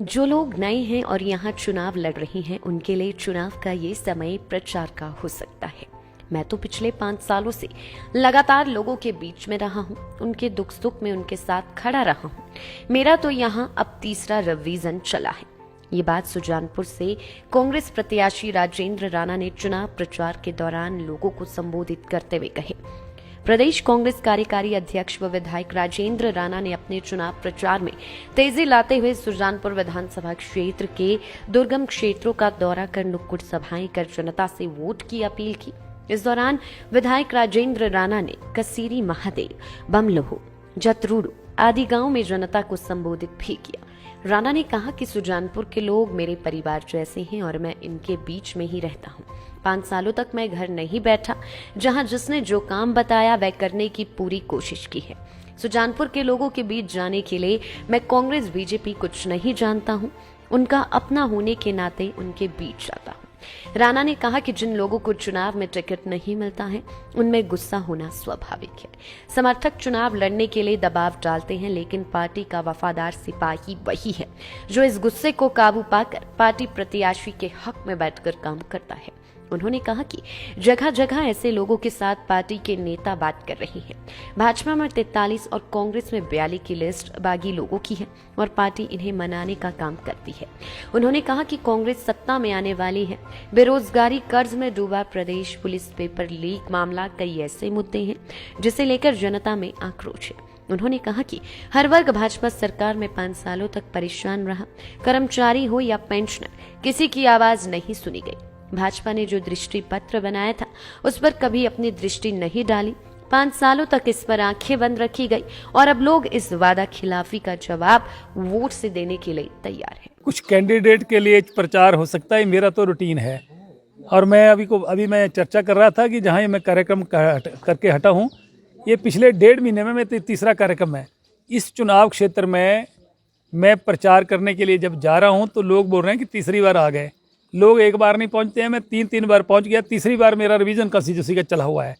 जो लोग नए हैं और यहाँ चुनाव लड़ रहे हैं उनके लिए चुनाव का ये समय प्रचार का हो सकता है। मैं तो पिछले 5 सालों से लगातार लोगों के बीच में रहा हूँ, उनके दुख सुख में उनके साथ खड़ा रहा हूँ। मेरा तो यहाँ अब तीसरा रिवीजन चला है। ये बात सुजानपुर से कांग्रेस प्रत्याशी राजेंद्र राणा ने चुनाव प्रचार के दौरान लोगों को संबोधित करते हुए कहे। प्रदेश कांग्रेस कार्यकारी अध्यक्ष व विधायक राजेंद्र राणा ने अपने चुनाव प्रचार में तेजी लाते हुए सुजानपुर विधानसभा क्षेत्र के दुर्गम क्षेत्रों का दौरा कर नुक्कड़ सभाएं कर जनता से वोट की अपील की। इस दौरान विधायक राजेंद्र राणा ने कसीरी महादेव, बमलोह, जतरूडू आदि गांव में जनता को संबोधित भी किया। राणा ने कहा कि सुजानपुर के लोग मेरे परिवार जैसे हैं और मैं इनके बीच में ही रहता हूं। 5 सालों तक मैं घर नहीं बैठा, जहां जिसने जो काम बताया वह करने की पूरी कोशिश की है। सुजानपुर के लोगों के बीच जाने के लिए मैं कांग्रेस बीजेपी कुछ नहीं जानता हूं, उनका अपना होने के नाते उनके बीच जाता हूं। राणा ने कहा कि जिन लोगों को चुनाव में टिकट नहीं मिलता है उनमें गुस्सा होना स्वाभाविक है। समर्थक चुनाव लड़ने के लिए दबाव डालते हैं, लेकिन पार्टी का वफादार सिपाही वही है जो इस गुस्से को काबू पाकर पार्टी प्रत्याशी के हक में बैठकर काम करता है। उन्होंने कहा कि जगह जगह ऐसे लोगों के साथ पार्टी के नेता बात कर रहे हैं। भाजपा में 43 और कांग्रेस में 42 की लिस्ट बागी लोगों की है और पार्टी इन्हें मनाने का काम करती है। उन्होंने कहा कि कांग्रेस सत्ता में आने वाली है। बेरोजगारी, कर्ज में डूबा प्रदेश, पुलिस पेपर लीक मामला, कई ऐसे मुद्दे हैं जिसे लेकर जनता में आक्रोश है। उन्होंने कहा कि हर वर्ग भाजपा सरकार में 5 सालों तक परेशान रहा। कर्मचारी हो या पेंशनर, किसी की आवाज नहीं सुनी गई। भाजपा ने जो दृष्टि पत्र बनाया था उस पर कभी अपनी दृष्टि नहीं डाली। 5 सालों तक इस पर आंखें बंद रखी गई और अब लोग इस वादा खिलाफी का जवाब वोट से देने के लिए तैयार हैं। कुछ कैंडिडेट के लिए प्रचार हो सकता है, मेरा तो रूटीन है। और मैं अभी मैं चर्चा कर रहा था कि जहाँ ये मैं कार्यक्रम करके हटा हूँ, ये पिछले 1.5 महीने में मेरा तीसरा कार्यक्रम है। इस चुनाव क्षेत्र में मैं प्रचार करने के लिए जब जा रहा हूँ तो लोग बोल रहे हैं कि तीसरी बार आ गए। लोग एक बार नहीं पहुंचते हैं, मैं 3 बार पहुंच गया। तीसरी बार मेरा रिवीजन कंस्टिट्यूंसी का चला हुआ है।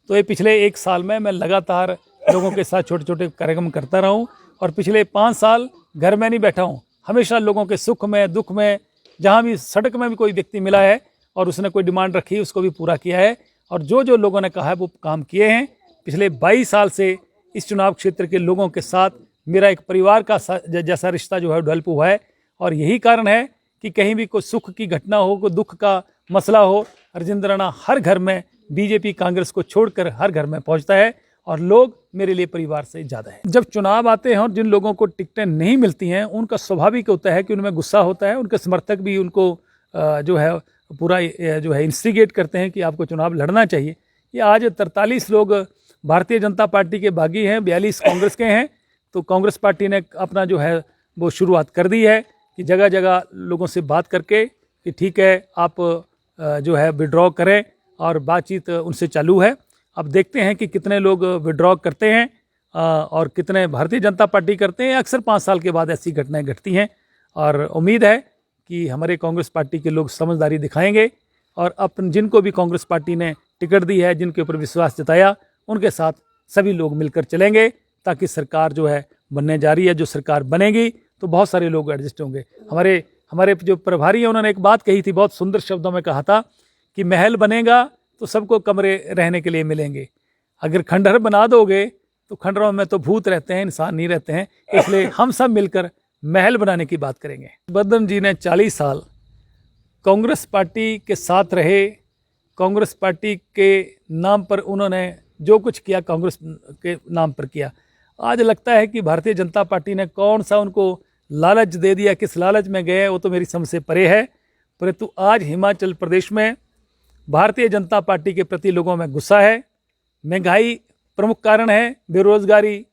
तो ये पिछले 1 साल में मैं लगातार लोगों के साथ छोटे छोटे कार्यक्रम करता रहा हूँ और पिछले 5 साल घर में नहीं बैठा हूँ। हमेशा लोगों के सुख में, दुख में, जहाँ भी सड़क में भी कोई व्यक्ति मिला है और उसने कोई डिमांड रखी उसको भी पूरा किया है और जो लोगों ने कहा है वो काम किए हैं। पिछले 22 साल से इस चुनाव क्षेत्र के लोगों के साथ मेरा एक परिवार का जैसा रिश्ता जो है डेवलप हुआ है और यही कारण है कि कहीं भी कोई सुख की घटना हो, कोई दुख का मसला हो, राजेंद्र राणा हर घर में बीजेपी कांग्रेस को छोड़कर हर घर में पहुंचता है और लोग मेरे लिए परिवार से ज़्यादा है। जब चुनाव आते हैं और जिन लोगों को टिकटें नहीं मिलती हैं उनका स्वाभाविक होता है कि उनमें गुस्सा होता है। उनके समर्थक भी उनको जो है पूरा जो है इंस्टिगेट करते हैं कि आपको चुनाव लड़ना चाहिए। ये आज 43 लोग भारतीय जनता पार्टी के बागी हैं, 42 कांग्रेस के हैं। तो कांग्रेस पार्टी ने अपना जो है वो शुरुआत कर दी है कि जगह जगह लोगों से बात करके कि ठीक है आप जो है विड्रॉ करें और बातचीत उनसे चालू है। अब देखते हैं कि कितने लोग विड्रॉ करते हैं और कितने भारतीय जनता पार्टी करते हैं। अक्सर 5 साल के बाद ऐसी घटनाएं घटती हैं और उम्मीद है कि हमारे कांग्रेस पार्टी के लोग समझदारी दिखाएंगे और अपन जिनको भी कांग्रेस पार्टी ने टिकट दी है, जिनके ऊपर विश्वास जताया, उनके साथ सभी लोग मिलकर चलेंगे ताकि सरकार जो है बनने जा रही है। जो सरकार बनेगी तो बहुत सारे लोग एडजस्ट होंगे। हमारे जो प्रभारी हैं उन्होंने एक बात कही थी, बहुत सुंदर शब्दों में कहा था कि महल बनेगा तो सबको कमरे रहने के लिए मिलेंगे। अगर खंडहर बना दोगे तो खंडहरों में तो भूत रहते हैं, इंसान नहीं रहते हैं। इसलिए हम सब मिलकर महल बनाने की बात करेंगे। बदन जी ने 40 साल कांग्रेस पार्टी के साथ रहे। कांग्रेस पार्टी के नाम पर उन्होंने जो कुछ किया कांग्रेस के नाम पर किया। आज लगता है कि भारतीय जनता पार्टी ने कौन सा उनको लालच दे दिया, किस लालच में गए वो तो मेरी समझ से परे है। परंतु आज हिमाचल प्रदेश में भारतीय जनता पार्टी के प्रति लोगों में गुस्सा है। महंगाई प्रमुख कारण है, बेरोजगारी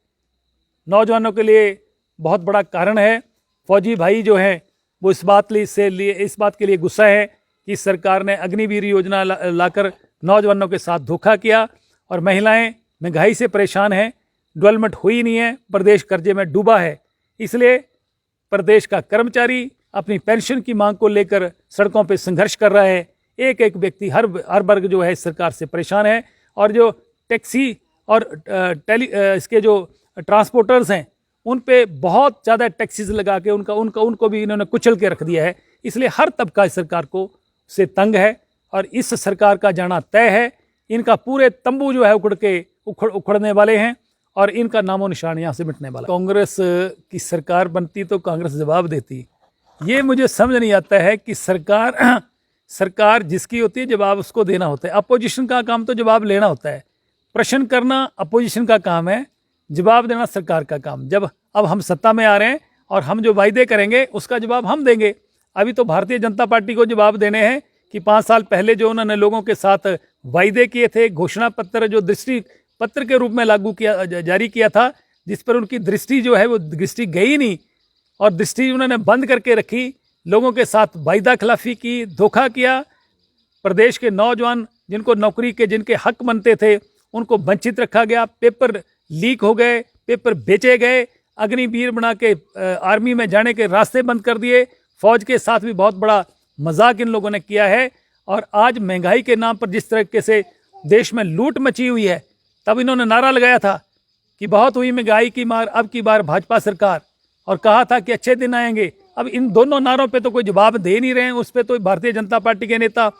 नौजवानों के लिए बहुत बड़ा कारण है। फौजी भाई जो हैं वो इस बात के लिए गुस्सा है कि सरकार ने अग्निवीर योजना लाकर नौजवानों के साथ धोखा किया और महिलाएं महंगाई से परेशान हैं। डेवलपमेंट हुई नहीं है, प्रदेश कर्जे में डूबा है। इसलिए प्रदेश का कर्मचारी अपनी पेंशन की मांग को लेकर सड़कों पर संघर्ष कर रहा है। एक व्यक्ति हर वर्ग जो है इस सरकार से परेशान है और जो टैक्सी और इसके जो ट्रांसपोर्टर्स हैं उन पे बहुत ज़्यादा टैक्सेस लगा के उनको भी इन्होंने कुचल के रख दिया है। इसलिए हर तबका इस सरकार को से तंग है और इस सरकार का जाना तय है। इनका पूरे तंबू जो है उखड़ने वाले हैं और इनका नामो निशान यहाँ से मिटने वाला। कांग्रेस की सरकार बनती तो कांग्रेस जवाब देती। ये मुझे समझ नहीं आता है कि सरकार जिसकी होती है जवाब उसको देना होता है। अपोजिशन का काम तो जवाब लेना होता है। प्रश्न करना अपोजिशन का काम है, जवाब देना सरकार का काम। जब अब हम सत्ता में आ रहे हैं और हम जो वायदे करेंगे उसका जवाब हम देंगे। अभी तो भारतीय जनता पार्टी को जवाब देने हैं कि 5 साल पहले जो उन्होंने लोगों के साथ वायदे किए थे, घोषणा पत्र जो दृष्टि पत्र के रूप में जारी किया था, जिस पर उनकी दृष्टि जो है वो दृष्टि गई नहीं और दृष्टि उन्होंने बंद करके रखी। लोगों के साथ वायदा खिलाफी की, धोखा किया। प्रदेश के नौजवान जिनको नौकरी के जिनके हक बनते थे उनको वंचित रखा गया। पेपर लीक हो गए, पेपर बेचे गए, अग्निवीर बना के आर्मी में जाने के रास्ते बंद कर दिए। फौज के साथ भी बहुत बड़ा मजाक इन लोगों ने किया है। और आज महंगाई के नाम पर जिस तरीके से देश में लूट मची हुई है, तब इन्होंने नारा लगाया था कि बहुत हुई महंगाई की मार, अब की बार भाजपा सरकार, और कहा था कि अच्छे दिन आएंगे। अब इन दोनों नारों पे तो कोई जवाब दे नहीं रहे हैं। उस पर तो भारतीय जनता पार्टी के नेता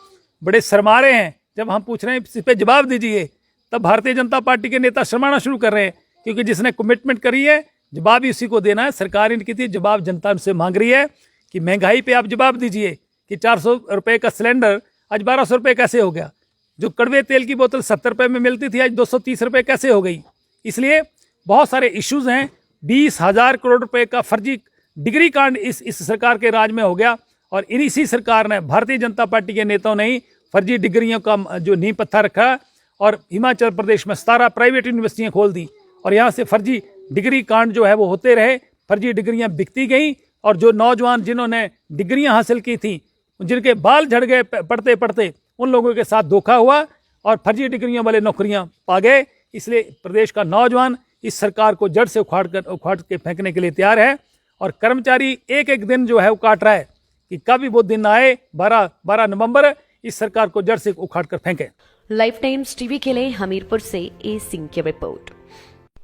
बड़े शर्मा रहे हैं। जब हम पूछ रहे हैं इस पे जवाब दीजिए, तब भारतीय जनता पार्टी के नेता शर्माना शुरू कर रहे हैं, क्योंकि जिसने कमिटमेंट करी है जवाब ही उसी को देना है। सरकार इनकी थी, जवाब जनता उनसे मांग रही है कि महंगाई पे आप जवाब दीजिए कि 400 रुपये का सिलेंडर आज 1200 रुपये कैसे हो गया। जो कड़वे तेल की बोतल 70 रुपये में मिलती थी आज 230 रुपये कैसे हो गई। इसलिए बहुत सारे इश्यूज हैं। 20,000 करोड़ रुपए का फर्जी डिग्री कांड इस सरकार के राज में हो गया और इसी सरकार ने, भारतीय जनता पार्टी के नेताओं ने ही फर्जी डिग्रियों का जो नींव पत्थर रखा और हिमाचल प्रदेश में 17 प्राइवेट यूनिवर्सिटियां खोल दी और यहाँ से फर्जी डिग्री कांड जो है वो होते रहे। फर्जी डिग्रियां बिकती गई और जो नौजवान जिन्होंने डिग्रियां हासिल की थी, जिनके बाल झड़ गए पढ़ते पढ़ते, उन लोगों के साथ धोखा हुआ और फर्जी डिग्रियों वाले नौकरियां पा गए। इसलिए प्रदेश का नौजवान इस सरकार को जड़ से उखाड़ के फेंकने के लिए तैयार है और कर्मचारी एक एक दिन जो है वो काट रहा है कि कभी वो दिन आए 12 नवंबर इस सरकार को जड़ से उखाड़ कर फेंके। लाइफ टाइम्स टीवी के लिए हमीरपुर से ए सिंह की रिपोर्ट।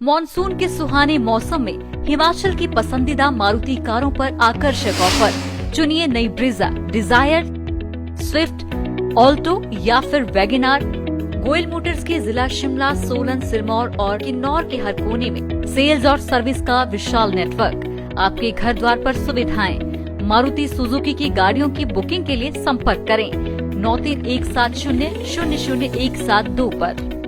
मॉनसून के सुहाने मौसम में हिमाचल की पसंदीदा मारुति कारों पर आकर्षक ऑफर। चुनिए नई ब्रीजा, डिजायर, स्विफ्ट, ऑल्टो या फिर वैगनार। गोयल मोटर्स के जिला शिमला, सोलन, सिरमौर और किन्नौर के हर कोने में सेल्स और सर्विस का विशाल नेटवर्क। आपके घर द्वार पर सुविधाएं। मारुति सुजुकी की गाड़ियों की बुकिंग के लिए संपर्क करें 9317000172 पर।